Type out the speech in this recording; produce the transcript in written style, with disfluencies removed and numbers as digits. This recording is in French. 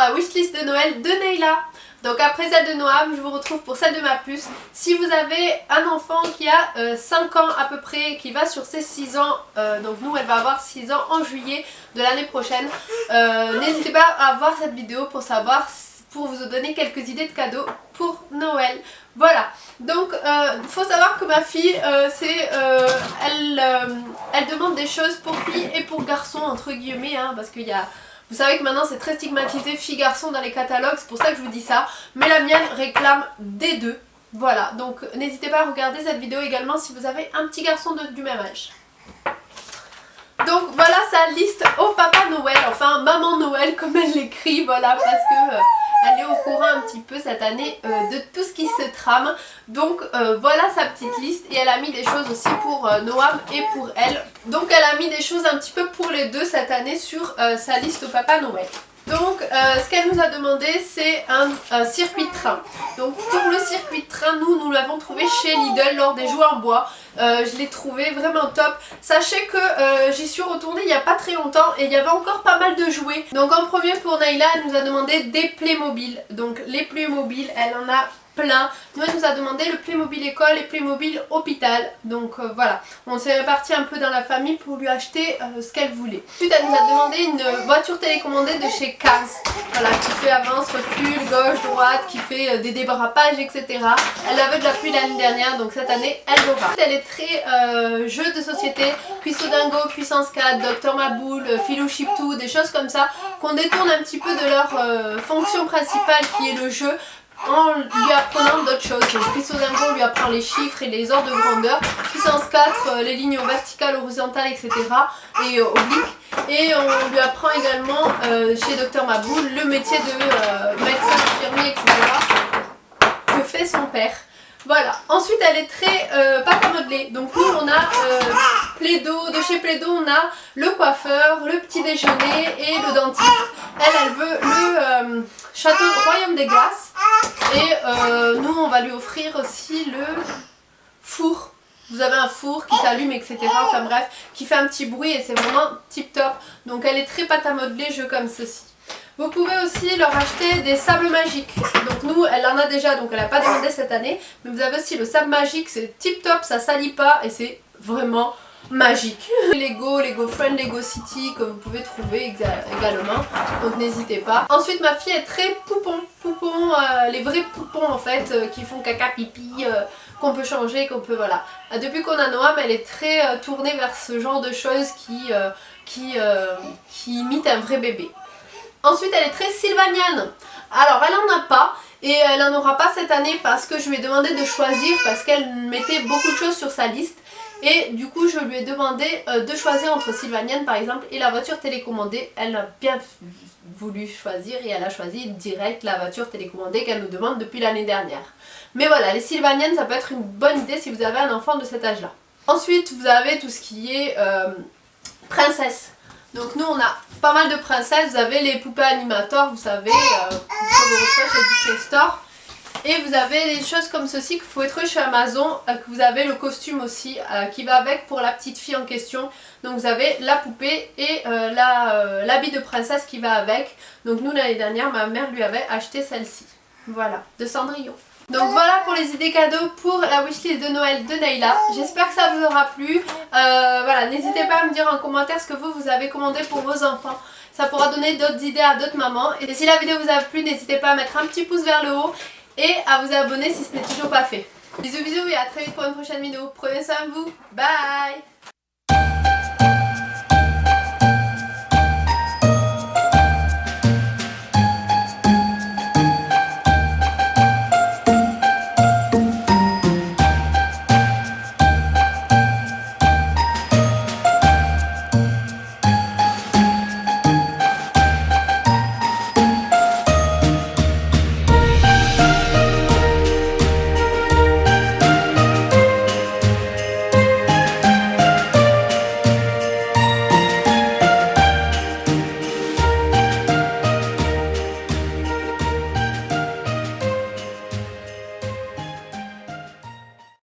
la wishlist de Noël de Neyla. Donc après celle de Noam, je vous retrouve pour celle de ma puce. Si vous avez un enfant qui a 5 ans à peu près, qui va sur ses 6 ans, donc nous elle va avoir 6 ans en juillet de l'année prochaine, n'hésitez pas à voir cette vidéo pour savoir, pour vous donner quelques idées de cadeaux pour Noël. Voilà, donc faut savoir que ma fille, elle demande des choses pour filles et pour garçons entre guillemets, hein, parce qu'il y a... Vous savez que maintenant c'est très stigmatisé filles-garçons dans les catalogues, c'est pour ça que je vous dis ça. Mais la mienne réclame des deux. Voilà, donc n'hésitez pas à regarder cette vidéo également si vous avez un petit garçon du même âge. Donc voilà sa liste au Papa Noël, enfin Maman Noël comme elle l'écrit, voilà, parce que elle est au courant un petit peu cette année de tout ce qui se trame. Donc voilà sa petite liste, et elle a mis des choses aussi pour Noam et pour elle. Donc elle a mis des choses un petit peu pour les deux cette année sur sa liste au Papa Noël. Donc ce qu'elle nous a demandé, c'est un circuit de train. Donc pour le circuit de train, nous l'avons trouvé chez Lidl lors des jouets en bois. Je l'ai trouvé vraiment top. Sachez que j'y suis retournée il n'y a pas très longtemps et il y avait encore pas mal de jouets. Donc en premier pour Neyla, elle nous a demandé des Playmobil. Donc les Playmobil, elle en a plein. Nous elle nous a demandé le Playmobil école et Playmobil hôpital. Donc voilà, on s'est réparti un peu dans la famille pour lui acheter ce qu'elle voulait. Ensuite elle nous a demandé une voiture télécommandée de chez Cars. Voilà, qui fait avance, recul, gauche, droite, qui fait des débrapages, etc. Elle avait de l'appui l'année dernière, donc cette année elle l'aura. Elle est très jeu de société, Cuistot Dingo, Puissance 4, Dr Maboul, Philo Chiptoo, des choses comme ça, qu'on détourne un petit peu de leur fonction principale qui est le jeu, en lui apprenant d'autres choses. Donc Cuistot Dingo lui apprend les chiffres et les ordres de grandeur, Puissance 4 les lignes verticales, horizontales, etc. et obliques. Et on lui apprend également chez Dr Maboul le métier de médecin, infirmier, etc. que fait son père. Voilà, ensuite elle est très pâte à modeler. Donc nous on a Plaido, de chez Plaido on a le coiffeur, le petit déjeuner et le dentiste. Elle veut le château Royaume des Glaces. Et nous on va lui offrir aussi le four. Vous avez un four qui s'allume, etc. Enfin bref, qui fait un petit bruit et c'est vraiment tip top. Donc elle est très pâte à modeler, jeu comme ceci. Vous pouvez aussi leur acheter des sables magiques. Donc nous, elle en a déjà, donc elle n'a pas demandé cette année. Mais vous avez aussi le sable magique, c'est tip top, ça salit pas et c'est vraiment magique. Lego Friend, Lego City que vous pouvez trouver également. Donc n'hésitez pas. Ensuite ma fille est très poupon. Les vrais poupons en fait qui font caca pipi, qu'on peut changer, qu'on peut voilà. Depuis qu'on a Noam, elle est très tournée vers ce genre de choses qui imitent un vrai bébé. Ensuite elle est très sylvanienne. Alors elle en a pas et elle en aura pas cette année parce que je lui ai demandé de choisir, parce qu'elle mettait beaucoup de choses sur sa liste. Et du coup je lui ai demandé de choisir entre sylvanienne par exemple et la voiture télécommandée. Elle a bien voulu choisir et elle a choisi direct la voiture télécommandée qu'elle nous demande depuis l'année dernière. Mais voilà, les sylvaniennes ça peut être une bonne idée si vous avez un enfant de cet âge là. Ensuite vous avez tout ce qui est princesse. Donc nous on a pas mal de princesses, vous avez les poupées animateurs, vous savez, que vous retrouvez chez Disney Store. Et vous avez des choses comme ceci que vous pouvez trouver chez Amazon, que vous avez le costume aussi qui va avec pour la petite fille en question. Donc vous avez la poupée et l'habit de princesse qui va avec. Donc nous l'année dernière, ma mère lui avait acheté celle-ci. Voilà, de Cendrillon. Donc voilà pour les idées cadeaux pour la wishlist de Noël de Neyla. J'espère que ça vous aura plu. Voilà, n'hésitez pas à me dire en commentaire ce que vous avez commandé pour vos enfants. Ça pourra donner d'autres idées à d'autres mamans. Et si la vidéo vous a plu, n'hésitez pas à mettre un petit pouce vers le haut et à vous abonner si ce n'est toujours pas fait. Bisous bisous et à très vite pour une prochaine vidéo. Prenez soin de vous. Bye.